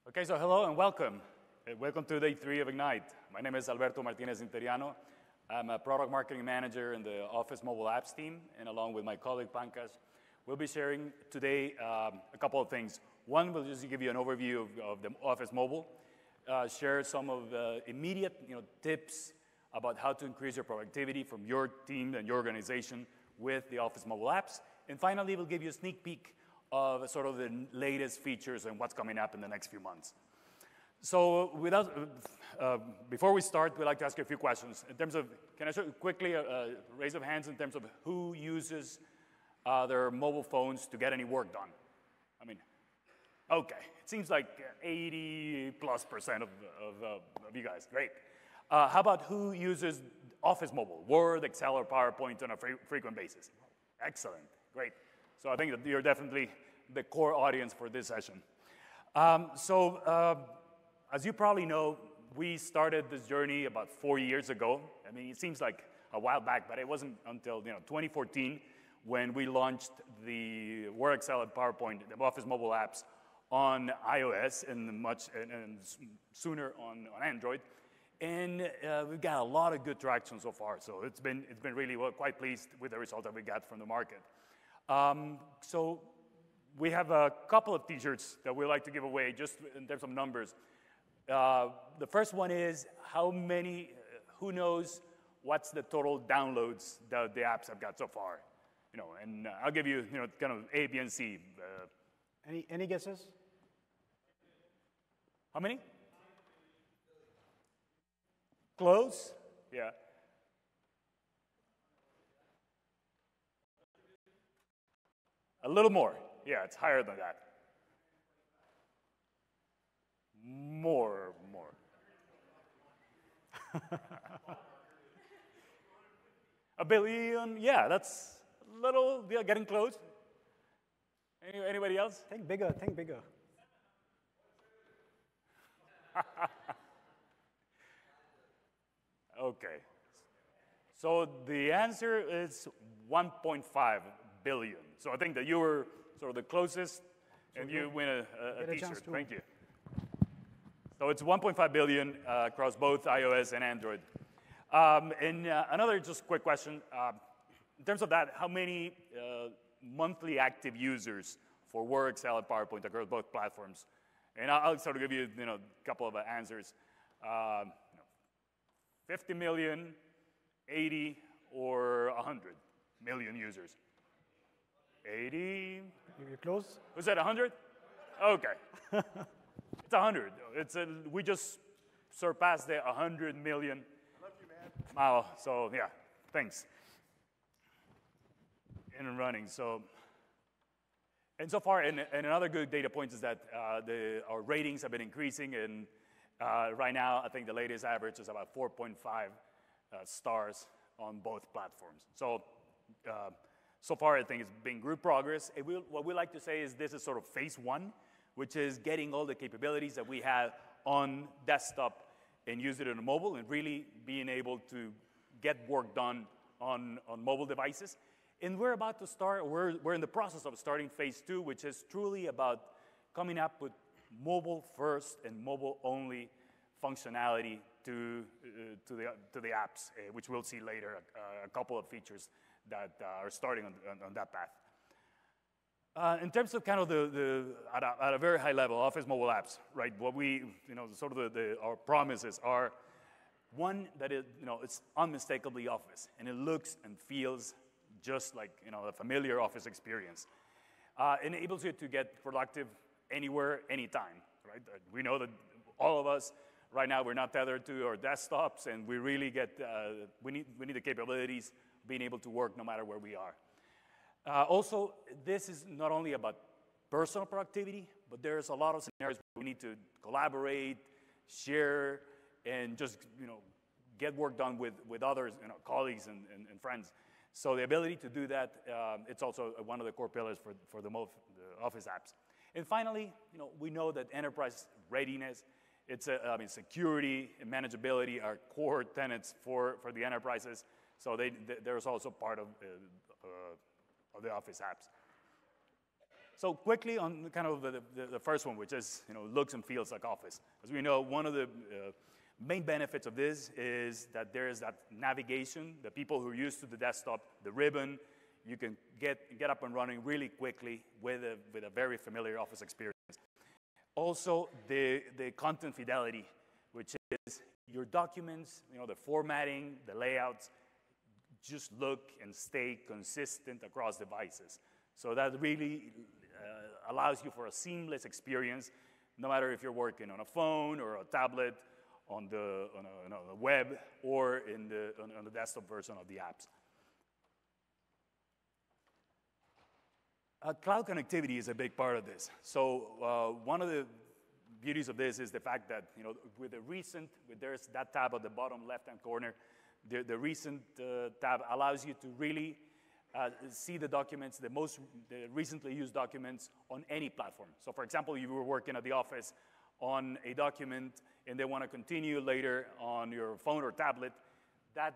Okay, so hello and welcome. Welcome to day 3 of Ignite. My name is Alberto Martinez Interiano. I'm a product marketing manager in the Office Mobile Apps team, and along with my colleague Pankaj, we'll be sharing today a couple of things. One, we'll just give you an overview of the Office Mobile, share some of the immediate tips about how to increase your productivity from your team and your organization with the Office Mobile Apps. And finally, we'll give you a sneak peek of sort of the latest features and what's coming up in the next few months. So before we start, we'd like to ask you a few questions. In terms of, can I show quickly a raise of hands in terms of who uses their mobile phones to get any work done? I mean, okay, it seems like 80+% of you guys, great. How about who uses Office Mobile, Word, Excel, or PowerPoint on a frequent basis? Excellent, great. So I think that you're definitely the core audience for this session. As you probably know, we started this journey about 4 years ago. I mean, it seems like a while back, but it wasn't until 2014 when we launched the Word, Excel, and PowerPoint, the Office Mobile apps on iOS and sooner on Android. And we've got a lot of good traction so far. So it's been really quite pleased with the result that we got from the market. So we have a couple of t-shirts that we'd like to give away just in terms of numbers. The first one is who knows what's the total downloads that the apps have got so far? And I'll give you, kind of A, B, and C. Any guesses? How many? Close? Yeah. A little more. Yeah, it's higher than that. More. A billion? Yeah, that's a little, getting close. Anybody else? Think bigger, think bigger. Okay. So the answer is 1.5 billion. So I think that you were sort of the closest, and you win a t-shirt. Thank you. So it's 1.5 billion across both iOS and Android. And another just quick question. In terms of that, how many monthly active users for Word, Excel, and PowerPoint across both platforms? And I'll sort of give you a couple of answers. 50 million, 80, or 100 million users? 80? You're close. Was that 100? Okay. It's 100. We just surpassed the 100 million. I love you, man. Wow. So yeah, thanks. In and running. So far, and another good data point is that our ratings have been increasing, and right now I think the latest average is about 4.5 stars on both platforms. So far, I think it's been good progress. What we like to say is this is sort of phase 1, which is getting all the capabilities that we have on desktop and use it on mobile and really being able to get work done on mobile devices. And we're about to start, we're in the process of starting phase 2, which is truly about coming up with mobile-first and mobile-only functionality to the apps, which we'll see later, a couple of features that are starting on that path. In terms of kind of at a very high level, Office Mobile Apps, right? What we, sort of our promises are, one, that it's unmistakably Office, and it looks and feels just like, a familiar Office experience. Enables you to get productive anywhere, anytime, right? We know that all of us, right now, we're not tethered to our desktops, and we really we need the capabilities being able to work no matter where we are. Also, this is not only about personal productivity, but there's a lot of scenarios where we need to collaborate, share, and just get work done with others, colleagues and friends. So the ability to do that, it's also one of the core pillars for the Office apps. And finally, we know that enterprise readiness, security and manageability are core tenets for the enterprises. So there's also part of the Office apps. So quickly on kind of the first one, which is, looks and feels like Office. As we know, one of the main benefits of this is that there is that navigation. The people who are used to the desktop, the ribbon, you can get up and running really quickly with a very familiar Office experience. Also, the content fidelity, which is your documents, the formatting, the layouts, just look and stay consistent across devices. So that really allows you for a seamless experience, no matter if you're working on a phone or a tablet, on the web, or on the desktop version of the apps. Cloud connectivity is a big part of this. So one of the beauties of this is the fact that there's that tab at the bottom left-hand corner. The recent tab allows you to really see the documents, the recently used documents on any platform. So for example, you were working at the office on a document and they want to continue later on your phone or tablet, that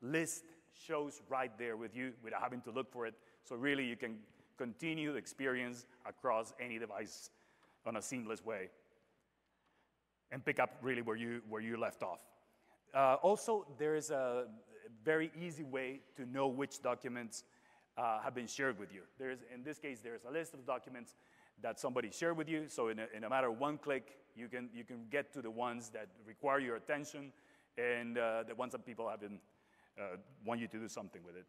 list shows right there with you without having to look for it. So really you can continue the experience across any device on a seamless way and pick up really where you left off. Also, there is a very easy way to know which documents have been shared with you. In this case, there's a list of documents that somebody shared with you. So in a matter of one click, you can get to the ones that require your attention and the ones that people have been want you to do something with it.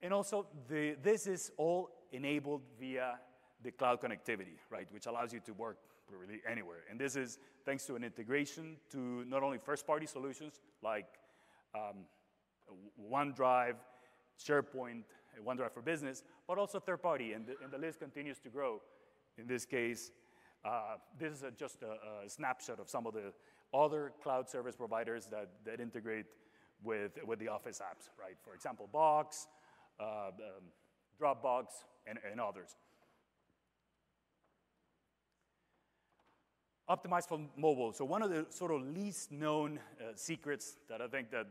And also, this is all enabled via the cloud connectivity, right, which allows you to work really anywhere. And this is thanks to an integration to not only first-party solutions like OneDrive, SharePoint, OneDrive for Business, but also third-party, and the list continues to grow. In this case, this is just a snapshot of some of the other cloud service providers that integrate with the Office apps, right? For example, Box, Dropbox, and others. Optimized for mobile. So one of the sort of least known secrets that I think that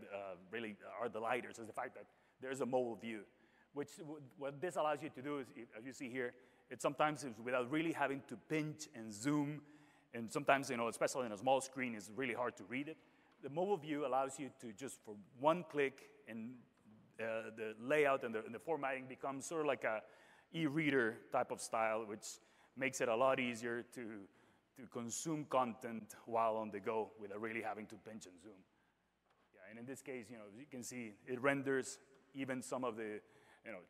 really are the lighters is the fact that there's a mobile view, which what this allows you to do is, as you see here, it sometimes is without really having to pinch and zoom, and sometimes, especially on a small screen, it's really hard to read it. The mobile view allows you to just, for one click, and the layout and the formatting becomes sort of like a e-reader type of style, which makes it a lot easier to consume content while on the go without really having to pinch and zoom. Yeah, and in this case, you can see it renders even some of the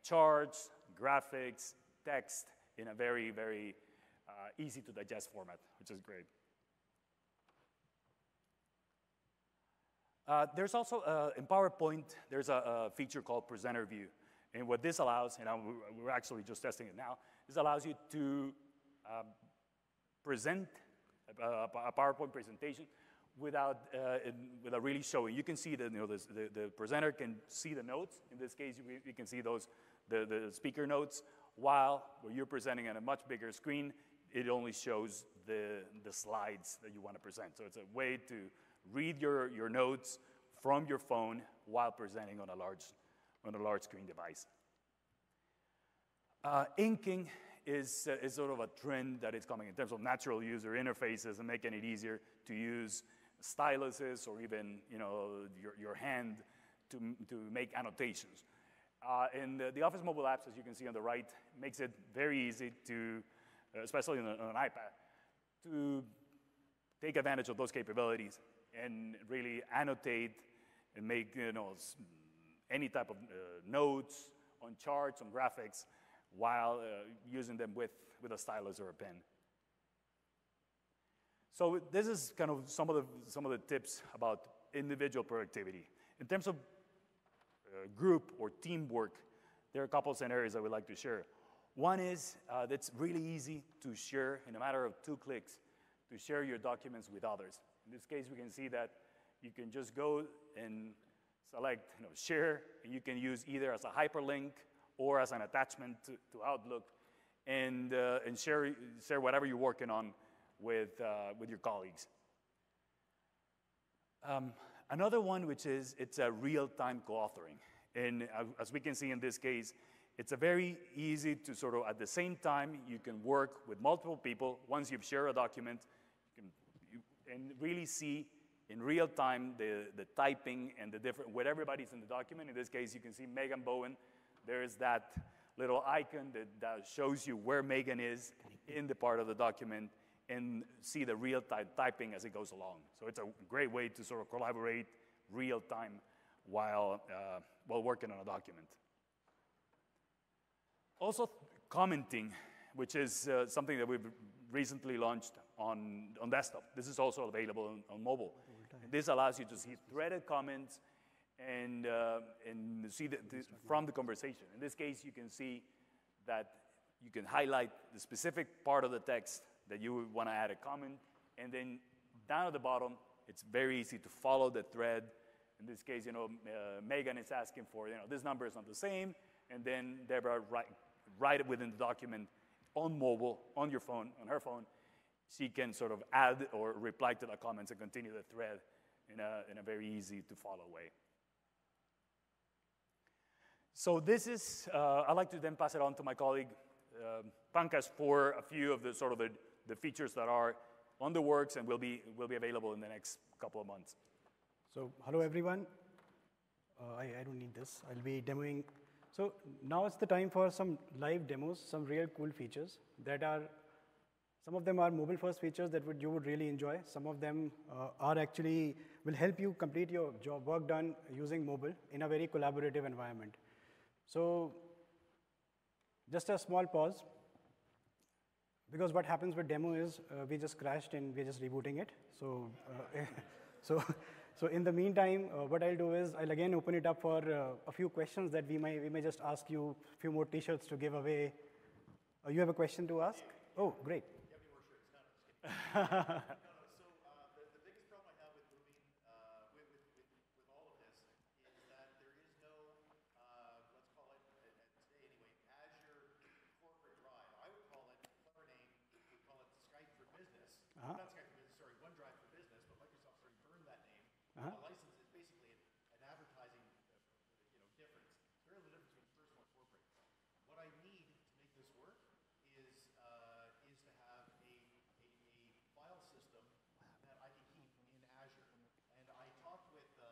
charts, graphics, text in a very, very easy to digest format, which is great. There's also, in PowerPoint, there's a feature called Presenter View. And what this allows, and we're actually just testing it now, this allows you to present a PowerPoint presentation without really showing. You can see the presenter can see the notes. In this case, you can see the speaker notes, while when you're presenting on a much bigger screen, it only shows the slides that you want to present. So it's a way to read your notes from your phone while presenting on a large screen device. Inking is sort of a trend that is coming in terms of natural user interfaces and making it easier to use styluses or even your hand to make annotations. And the Office mobile apps, as you can see on the right, makes it very easy to, especially on an iPad, to take advantage of those capabilities and really annotate and make any type of notes on charts, on graphics, while using them with a stylus or a pen. So this is kind of some of the tips about individual productivity. In terms of group or teamwork, there are a couple of scenarios I would like to share. One is that's really easy to share in a matter of 2 clicks, to share your documents with others. In this case, we can see that you can just go and select share, and you can use either as a hyperlink or as an attachment to Outlook, and share whatever you're working on with your colleagues. Another one, which is it's a real-time co-authoring. And as we can see in this case, it's a very easy to sort of, at the same time, you can work with multiple people. Once you've shared a document, and really see in real time the typing and the different, what everybody's in the document. In this case, you can see Megan Bowen. There's that little icon that shows you where Megan is in the part of the document, and see the real-time typing as it goes along. So it's a great way to sort of collaborate real-time while working on a document. Also, commenting, which is something that we've recently launched on desktop. This is also available on mobile. And this allows you to see threaded comments and see from the conversation. In this case, you can see that you can highlight the specific part of the text that you would want to add a comment, and then down at the bottom, it's very easy to follow the thread. In this case, Megan is asking for, this number is not the same, and then Deborah write it within the document on mobile, on your phone, on her phone. She can sort of add or reply to the comments and continue the thread in a very easy to follow way. So this is, I'd like to then pass it on to my colleague, Pankaj, for a few of the sort of the features that are on the works and will be available in the next couple of months. So hello, everyone. I don't need this. I'll be demoing. So now it's the time for some live demos, some real cool features that are, some of them are mobile-first features that you would really enjoy. Some of them are actually, will help you complete your job work done using mobile in a very collaborative environment. So just a small pause, because what happens with demo is we just crashed and we're just rebooting it. So, so in the meantime, what I'll do is I'll again open it up for a few questions that we may just ask you a few more t-shirts to give away. You have a question to ask? Yeah. Oh, great. You have any more shirts? No, just kidding. So the biggest problem I have with moving with all of this is that there is no, let's call it, today anyway, Azure Corporate Drive. I would call it, clever name, we call it Skype for Business. Not Skype for Business, sorry, OneDrive for Business, but Microsoft's already burned that name. License is basically an advertising difference. It's really the difference between personal and corporate. What I need to make this work is to have a file system that I can keep in Azure. And I talked with the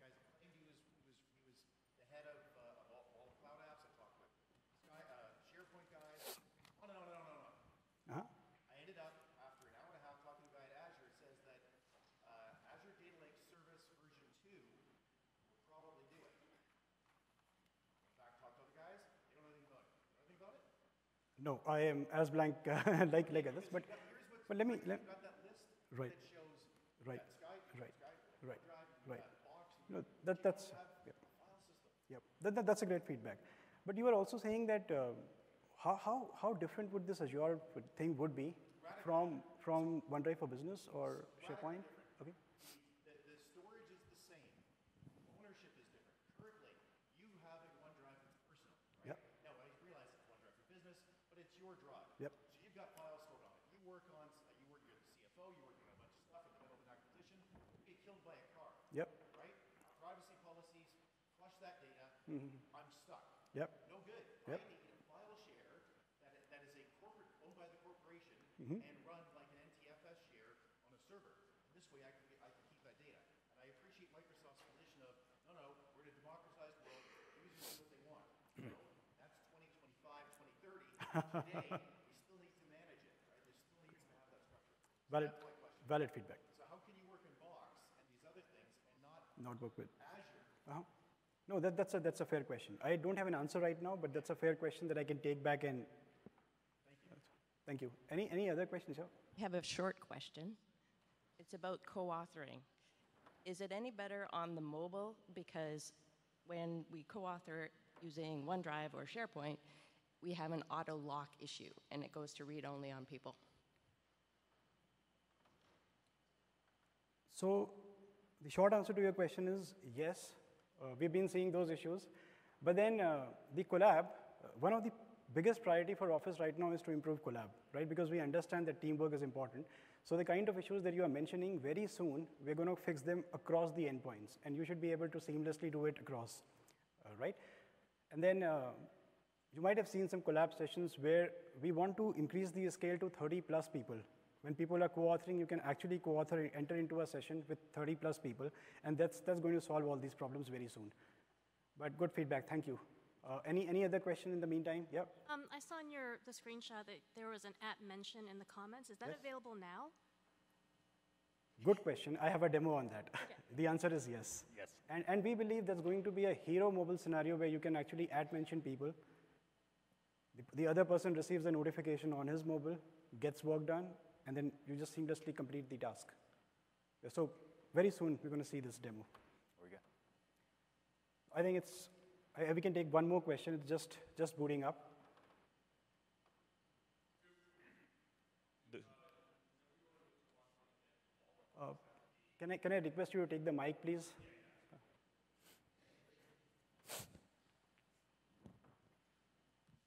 guys that claimed he was the head of all cloud apps. I talked with SharePoint guys. On and on and on and on. I ended up, after an hour and a half talking to the guy at Azure, it says that Azure Data Lake Service version 2 will probably do it. In fact, talk to other guys, they don't know anything about it. You know anything about it? No, I am as blank like others, but let me. You've got that list Right. that shows Right. Skype, Right. Skype, Right. OneDrive, Right. Box, No, that's have a file system. yep. That's a great feedback. But you were also saying that how different would this Azure thing would be from OneDrive for Business or SharePoint? Okay. The storage is the same. Ownership is different. Currently, you have a OneDrive that's personal, right? Yep. Now, I realize it's OneDrive for business, but it's your drive. Yep. So you've got files stored on it. You're working on the CFO, you're working on a bunch of stuff in the middle of an acquisition, you get killed by a car, Yep. right? Privacy policies, flush that data, I'm stuck. Yep. No good. Yep. I need a file share that is a corporate, owned by the corporation, and run like an NTFS share on a server. And this way I can keep that data. And I appreciate Microsoft's position of, no, we're in a democratized world, users do what they want. That's 2025, 2030. Today, we still need to manage it, right? There still needs to have that structure. So Valid, that's my question. valid feedback. So how can you work in Box and these other things and Not work with. Azure? No, that's a fair question. I don't have an answer right now, but that's a fair question that I can take back and. Thank you. Any other questions? I have a short question. It's about co-authoring. Is it any better on the mobile? Because when we co-author using OneDrive or SharePoint, we have an auto lock issue, and it goes to read-only on people. So the short answer to your question is yes. We've been seeing those issues. But then the collab, one of the biggest priority for Office right now is to improve collab, right? Because we understand that teamwork is important. So the kind of issues that you are mentioning, very soon, we're going to fix them across the endpoints. And you should be able to seamlessly do it across, right? And then you might have seen some collab sessions where we want to increase the scale to 30 plus people. When people are co-authoring, you can actually co-author, enter into a session with 30 plus people, and that's going to solve all these problems very soon. But good feedback, thank you. Any other question in the meantime? Yep. I saw in the screenshot that there was an @mention in the comments. Is that Yes. available now? Good question. I have a demo on that. The answer is yes. Yes. And we believe there's going to be a hero mobile scenario where you can actually @mention people. The other person receives a notification on his mobile, gets work done, and then you just seamlessly complete the task. So very soon, we're going to see this demo. There we go. I think we can take one more question. It's just booting up. Can I request you to take the mic, please?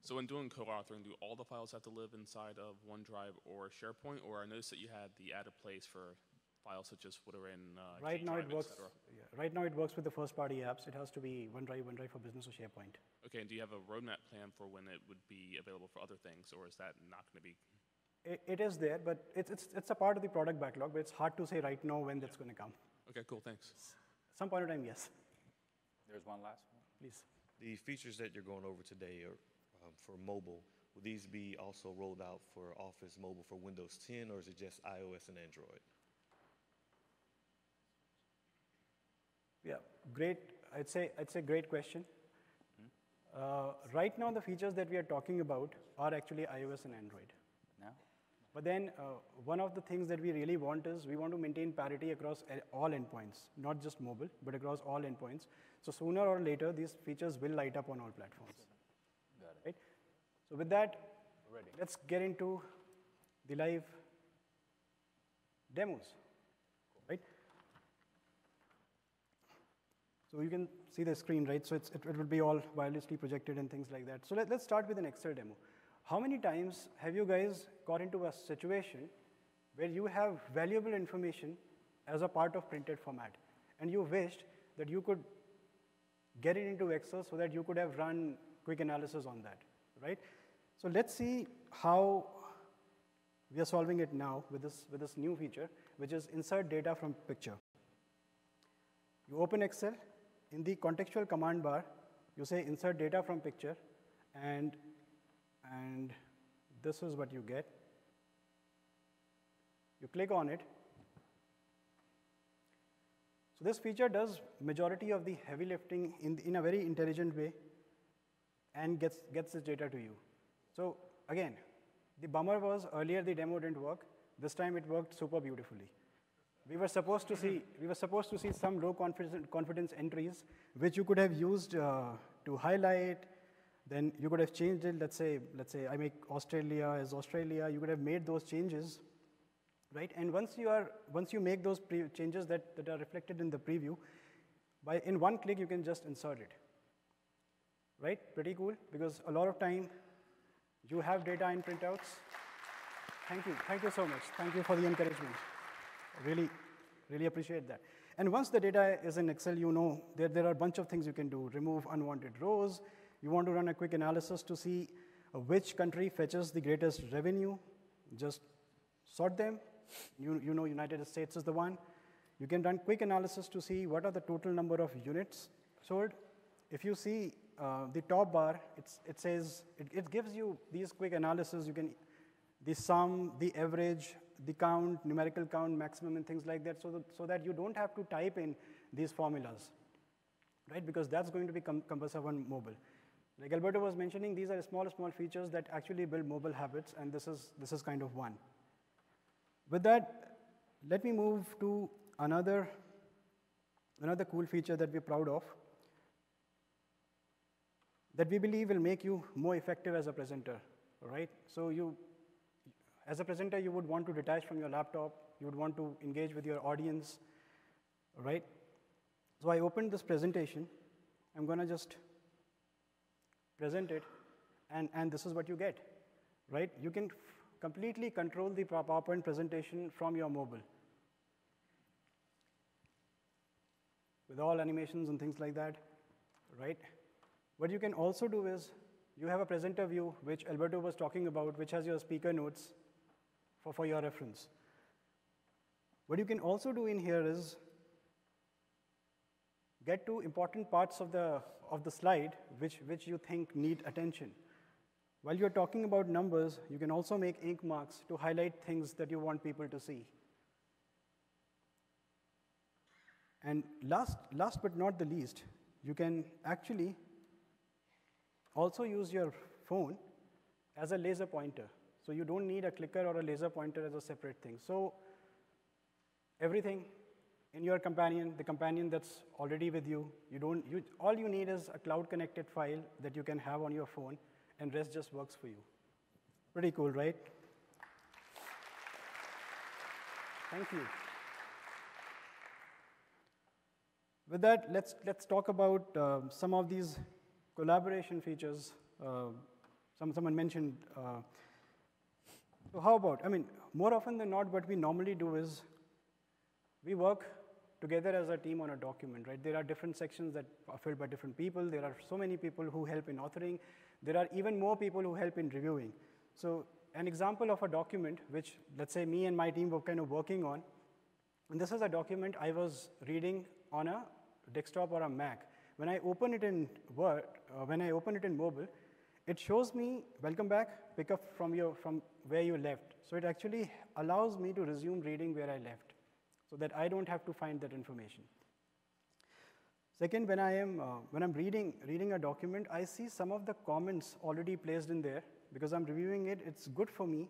So when doing co-authoring, do all the files have to live inside of OneDrive or SharePoint? Or I noticed that you had the added place for files such as footer and Right now, G Drive, et cetera. right now it works with the first-party apps. It has to be OneDrive for Business or SharePoint. Okay, and do you have a roadmap plan for when it would be available for other things, or is that not going to be? It is there, but it's a part of the product backlog, but it's hard to say right now when that's going to come. Okay, cool, thanks. Some point of time, yes. There's one last one. Please. The features that you're going over today are for mobile. Will these be also rolled out for Office Mobile for Windows 10, or is it just iOS and Android? Yeah, great. I'd say great question. Right now, the features that we are talking about are actually iOS and Android. No? But then one of the things that we really want is we want to maintain parity across all endpoints, not just mobile, but across all endpoints. So sooner or later, these features will light up on all platforms. Got it. Right? So with that, Ready. let's get into the live demos. Right? So you can see the screen, right? So it will be all wirelessly projected and things like that. So let's start with an Excel demo. How many times have you guys got into a situation where you have valuable information as a part of printed format, and you wished that you could get it into Excel so that you could have run quick analysis on that, right? So let's see how we are solving it now with this new feature, which is insert data from picture. You open Excel. In the contextual command bar, you say insert data from picture, and this is what you get. You click on it. So this feature does majority of the heavy lifting in a very intelligent way and gets this data to you. So again, the bummer was earlier the demo didn't work. This time it worked super beautifully. We were supposed to see some low confidence entries, which you could have used to highlight. Then you could have changed it. Let's say I make Australia as Australia. You could have made those changes, right? And once you make those changes that are reflected in the preview, in one click you can just insert it, right? Pretty cool, because a lot of time you have data in printouts. Thank you so much. Thank you for the encouragement. Really appreciate that. And once the data is in Excel, you know there are a bunch of things you can do. Remove unwanted rows. You want to run a quick analysis to see which country fetches the greatest revenue. Just sort them. You know United States is the one. You can run quick analysis to see what are the total number of units sold. If you see the top bar, it says, it gives you these quick analysis. You can, the sum, the average, the count, numerical count, maximum, and things like that, so that you don't have to type in these formulas, right? Because that's going to be cumbersome on mobile. Like Alberto was mentioning, these are small features that actually build mobile habits, and this is kind of one. With that, let me move to another cool feature that we're proud of, that we believe will make you more effective as a presenter, right? So as a presenter, you would want to detach from your laptop. You would want to engage with your audience, right? So I opened this presentation. I'm going to just present it, and this is what you get, right? You can completely control the PowerPoint presentation from your mobile with all animations and things like that, right? What you can also do is, you have a presenter view, which Alberto was talking about, which has your speaker notes for your reference. What you can also do in here is get to important parts of the slide which you think need attention. While you're talking about numbers, you can also make ink marks to highlight things that you want people to see. And last but not the least, you can actually also use your phone as a laser pointer. So you don't need a clicker or a laser pointer as a separate thing. So everything in your companion, the companion that's already with you, all you need is a cloud-connected file that you can have on your phone, and rest just works for you. Pretty cool, right? Thank you. With that, let's talk about some of these collaboration features. Someone mentioned. So how about, more often than not, what we normally do is we work together as a team on a document, right? There are different sections that are filled by different people. There are so many people who help in authoring. There are even more people who help in reviewing. So an example of a document, which let's say me and my team were kind of working on, and this is a document I was reading on a desktop or a Mac. When I open it in Word, when I open it in mobile, it shows me, welcome back, pick up from where you left. So it actually allows me to resume reading where I left, so that I don't have to find that information. Second, when I'm reading a document, I see some of the comments already placed in there. Because I'm reviewing it, it's good for me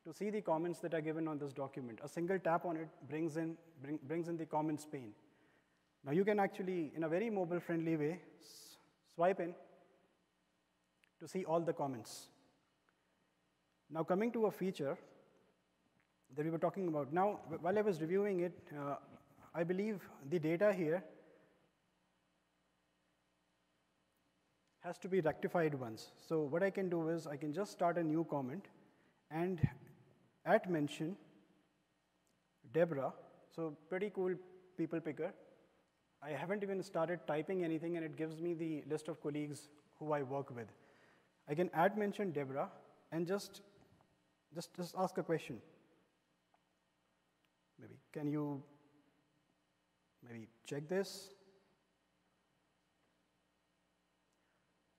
to see the comments that are given on this document. A single tap on it brings in the comments pane. Now you can actually, in a very mobile-friendly way, swipe in to see all the comments. Now coming to a feature that we were talking about. Now, while I was reviewing it, I believe the data here has to be rectified once. So what I can do is I can just start a new comment and @mention Deborah. So pretty cool people picker. I haven't even started typing anything, and it gives me the list of colleagues who I work with. I can @mention Deborah and just ask a question. Maybe, can you maybe check this?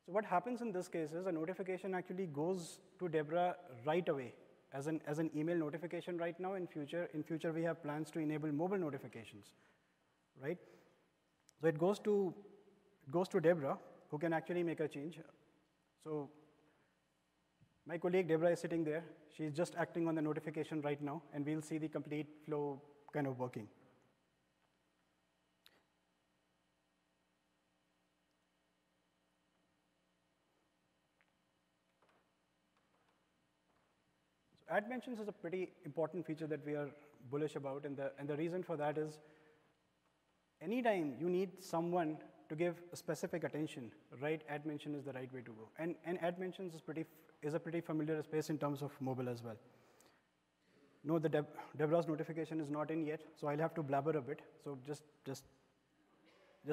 So what happens in this case is a notification actually goes to Deborah right away as an email notification right now. In future we have plans to enable mobile notifications, right? So it goes to Deborah, who can actually make a change. So my colleague Deborah is sitting there. She's just acting on the notification right now, and we'll see the complete flow kind of working. So @mentions is a pretty important feature that we are bullish about, and the reason for that is anytime you need someone to give specific attention, right, @mention is the right way to go. And @mentions is a pretty familiar space in terms of mobile as well. No, the Deborah's notification is not in yet, so I'll have to blabber a bit. So just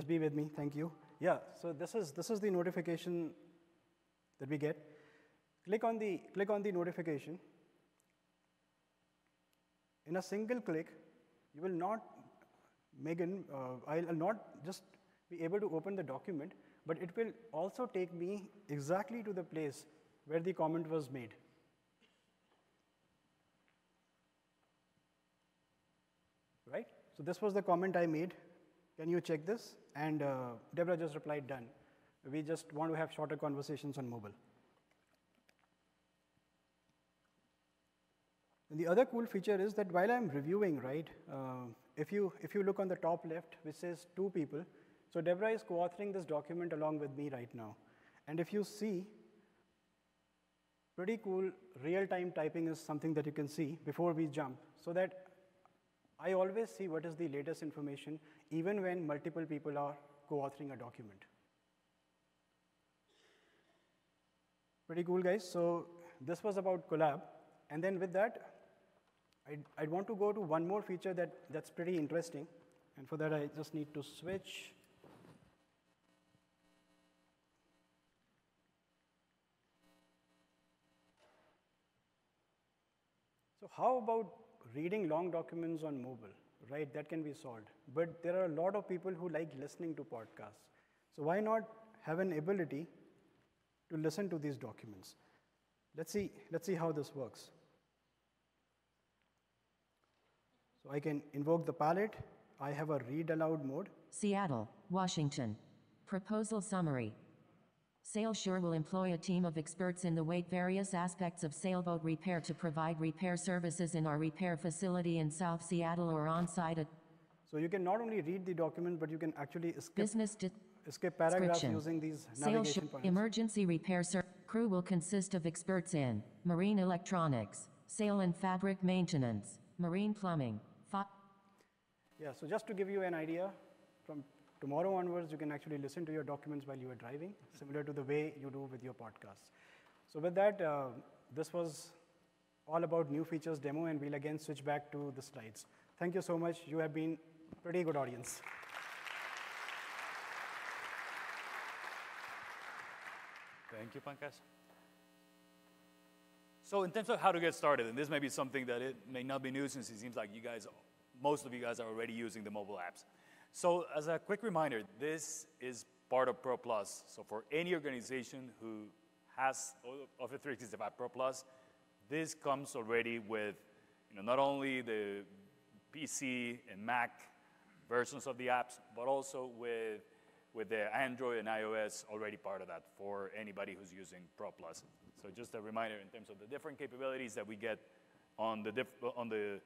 be with me, thank you. Yeah, so this is the notification that we get. Click on the notification. In a single click, you will not, Megan, I'll not just be able to open the document, but it will also take me exactly to the place where the comment was made. Right? So this was the comment I made. Can you check this? And Deborah just replied, done. We just want to have shorter conversations on mobile. And the other cool feature is that while I'm reviewing, right, if you look on the top left, which says 2 people, so Deborah is co-authoring this document along with me right now. And if you see, pretty cool real-time typing is something that you can see before we jump, so that I always see what is the latest information, even when multiple people are co-authoring a document. Pretty cool, guys. So this was about Collab. And then with that, I'd want to go to one more feature that's pretty interesting. And for that, I just need to switch. So how about reading long documents on mobile, right? That can be solved. But there are a lot of people who like listening to podcasts. So why not have an ability to listen to these documents? Let's see how this works. So I can invoke the palette. I have a read aloud mode. Seattle, Washington. Proposal summary. SailSure will employ a team of experts in the weight various aspects of sailboat repair to provide repair services in our repair facility in South Seattle or on-site at So you can not only read the document, but you can actually business skip paragraphs description. using these navigation SailSure points. emergency repair crew will consist of experts in marine electronics, sail and fabric maintenance, marine plumbing. Yeah, so just to give you an idea, from tomorrow onwards, you can actually listen to your documents while you are driving, similar to the way you do with your podcasts. So with that, this was all about new features demo, and we'll again switch back to the slides. Thank you so much. You have been a pretty good audience. Thank you, Pankaj. So in terms of how to get started, and this may be something that it may not be new since it seems like most of you guys are already using the mobile apps. So as a quick reminder, this is part of Pro Plus. So for any organization who has Office 365 Pro Plus, this comes already with not only the PC and Mac versions of the apps, but also with the Android and iOS already part of that for anybody who's using Pro Plus. So just a reminder in terms of the different capabilities that we get on the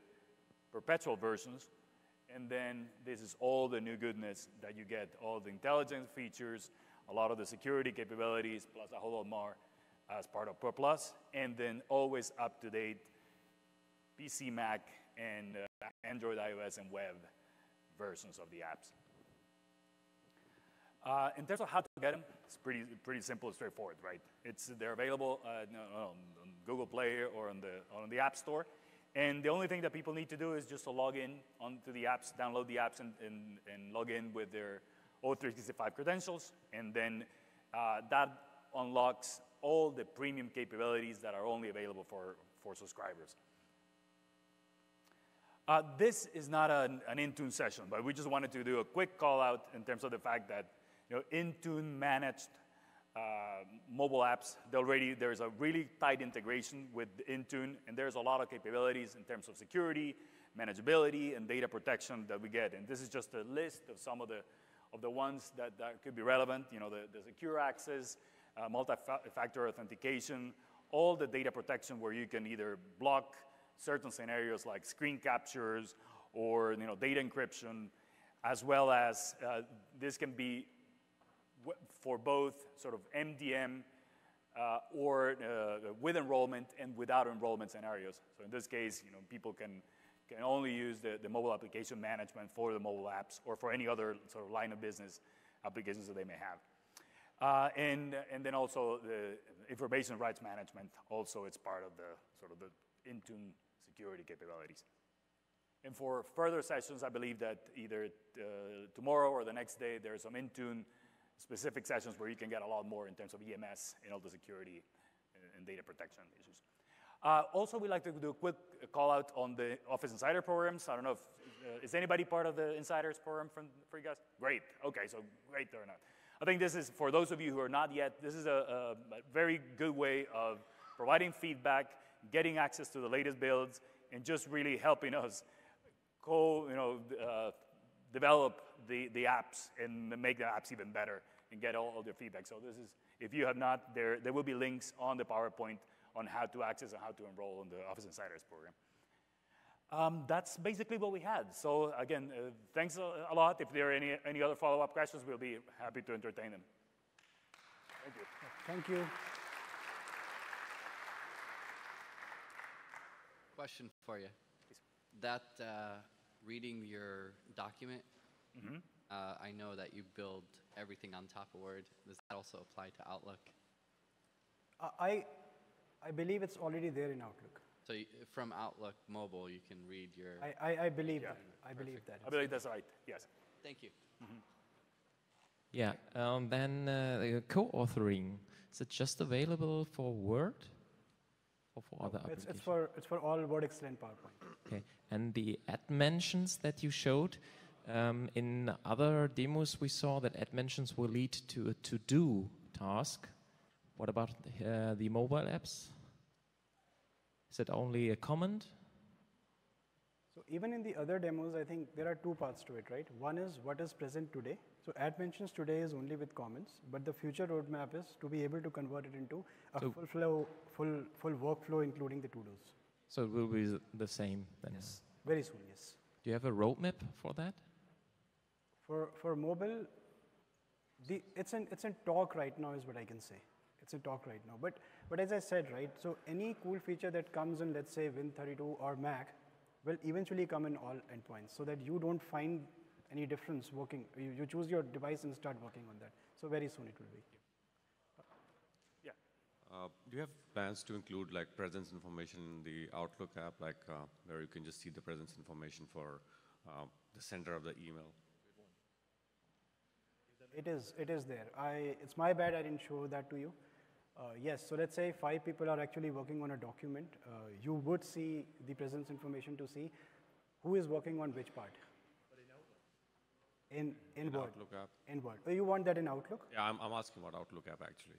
perpetual versions. And then this is all the new goodness that you get, all the intelligence features, a lot of the security capabilities, plus a whole lot more as part of Pro Plus, and then always up-to-date PC, Mac, and Android, iOS, and web versions of the apps. In terms of how to get them, it's pretty simple and straightforward, right? They're available on Google Play or on the App Store. And the only thing that people need to do is just to log in onto the apps, download the apps, and log in with their O365 credentials. And then that unlocks all the premium capabilities that are only available for subscribers. This is not an Intune session, but we just wanted to do a quick call out in terms of the fact that Intune managed mobile apps. There's a really tight integration with Intune, and there's a lot of capabilities in terms of security, manageability, and data protection that we get. And this is just a list of some of the ones that could be relevant. The secure access, multi-factor authentication, all the data protection where you can either block certain scenarios like screen captures or data encryption, as well as this can be for both sort of MDM or with enrollment and without enrollment scenarios. So in this case, people can only use the mobile application management for the mobile apps or for any other sort of line of business applications that they may have. And then also the information rights management, also it's part of the Intune security capabilities. And for further sessions, I believe that either tomorrow or the next day, there's some Intune specific sessions where you can get a lot more in terms of EMS and all the security and data protection issues. Also, we'd like to do a quick call out on the Office Insider programs. I don't know if, is anybody part of the Insiders program for you guys? Great, okay, so great turnout. I think this is, for those of you who are not yet, this is a very good way of providing feedback, getting access to the latest builds, and just really helping us develop the apps and make the apps even better and get all the feedback. So this is, if you have not, there will be links on the PowerPoint on how to access and how to enroll in the Office Insiders program. That's basically what we had. So again, thanks a lot. If there are any other follow-up questions, we'll be happy to entertain them. Thank you. Thank you. Question for you. That reading your document, I know that you build everything on top of Word. Does that also apply to Outlook? I believe it's already there in Outlook. So from Outlook mobile, you can read your... I believe that. I believe that. I believe that's right, yes. Thank you. Yeah, then co-authoring, is it just available for Word? or for other It's, applications? it's for all Word, Excel, and PowerPoint. Okay. And the add mentions that you showed, in other demos we saw that add mentions will lead to a to-do task. What about the mobile apps? Is it only a comment? So even in the other demos, I think there are two parts to it, right? One is what is present today. So add mentions today is only with comments, but the future roadmap is to be able to convert it into a So- full flow, full workflow, including the to-dos. So it will be the same then? Yes, very soon, yes. Do you have a roadmap for that? For mobile, it's in talk right now is what I can say. It's in talk right now. But as I said, right, so any cool feature that comes in, let's say Win32 or Mac, will eventually come in all endpoints so that you don't find any difference working. You choose your device and start working on that. So very soon it will be. Yeah. Do you have plans to include like presence information in the Outlook app, like where you can just see the presence information for the center of the email? It is there. It's my bad I didn't show that to you. Yes, so let's say 5 people are actually working on a document. You would see the presence information to see who is working on which part. In Word. Outlook app? In Word. Oh, you want that in Outlook? Yeah, I'm asking about Outlook app actually.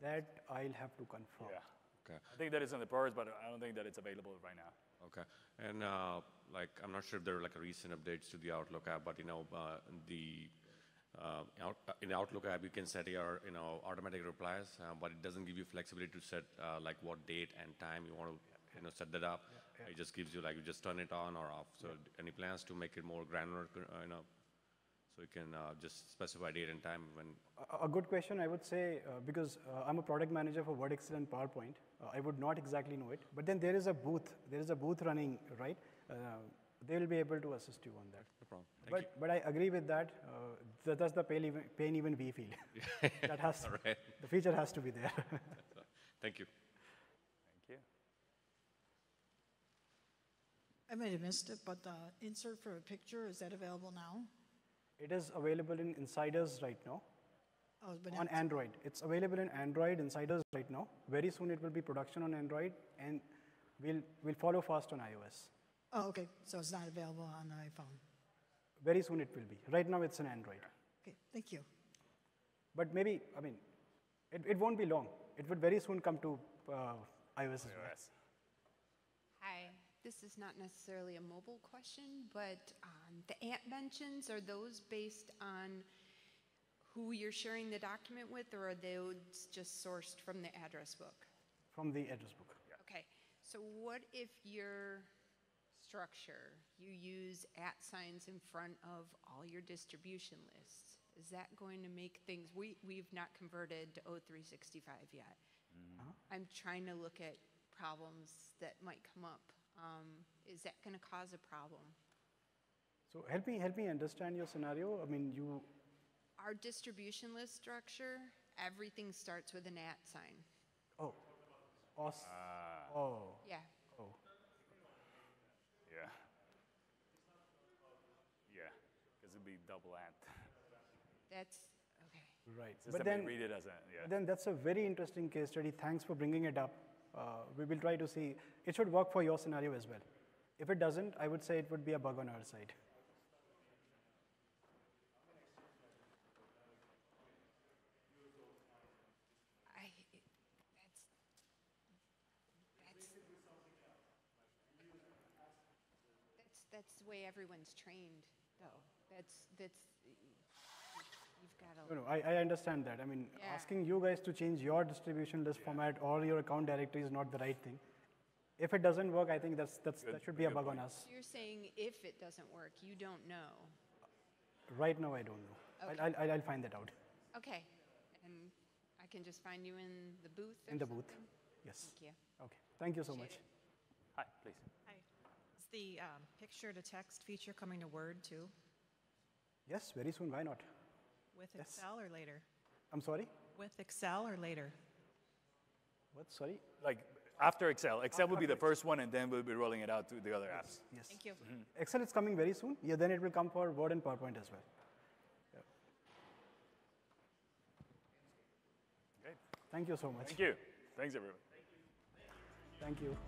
That I'll have to confirm. Yeah. Okay. I think that it's in the purge, but I don't think that it's available right now. Okay. And like, I'm not sure if there are like recent updates to the Outlook app, but you know, in the Outlook app, you can set your automatic replies, but it doesn't give you flexibility to set like what date and time you want to set that up. It just gives you like you just turn it on or off. So any plans to make it more granular, so you can just specify date and time when. A good question, I would say, because I'm a product manager for Word, Excel, and PowerPoint. I would not exactly know it, but then there is a booth. There is a booth running, right? They will be able to assist you on that. No problem. Thank you. But I agree with that. That's the pain even we feel. That has Right. The feature has to be there. Thank you. Thank you. I might have missed it, but the insert for a picture, is that available now? It is available in Insiders right now. Oh, but On not- Android. It's available in Android Insiders right now. Very soon it will be production on Android, and we'll follow fast on iOS. Oh, okay, so it's not available on the iPhone. Very soon it will be. Right now it's in Android. Okay, thank you. But maybe, I mean, it won't be long. It would very soon come to iOS as well. iOS. Hi, this is not necessarily a mobile question, but the ant mentions, are those based on who you're sharing the document with, or are those just sourced from the address book? From the address book. Okay, so what if your structure, you use @ signs in front of all your distribution lists? Is that going to make things, we've not converted to O365 yet. I'm trying to look at problems that might come up. Is that going to cause a problem? So help me understand your scenario. I mean, Our distribution list structure, everything starts with an @ sign. oh, awesome. Oh, Yeah. oh. Yeah. Yeah. Because it'd be double ant. That's, okay. Right. System may read it as a, yeah. Then that's a very interesting case study. Thanks for bringing it up. We will try to see. It should work for your scenario as well. If it doesn't, I would say it would be a bug on our side. That's the way everyone's trained, though. You've got to. No, I understand that. I mean, Yeah. asking you guys to change your distribution list format or your account directory is not the right thing. If it doesn't work, I think that should be a bug on us. You're saying if it doesn't work, you don't know. Right now, I don't know. Okay. I'll find that out. Okay, and I can just find you in the booth or In the booth. something? Yes. Thank you. Okay. Thank you so Appreciate much. Hi, please. Hi. Is the picture-to-text feature coming to Word too, Yes, very soon. Why not? with Yes. Excel or later? I'm sorry? With Excel or later? What? Sorry? Like after Excel. Excel will be the first one, and then we'll be rolling it out to the other apps. Yes. Thank you. Excel is coming very soon. Yeah, then it will come for Word and PowerPoint as well. Okay. Thank you so much. Thank you. Thanks, everyone. Thank you.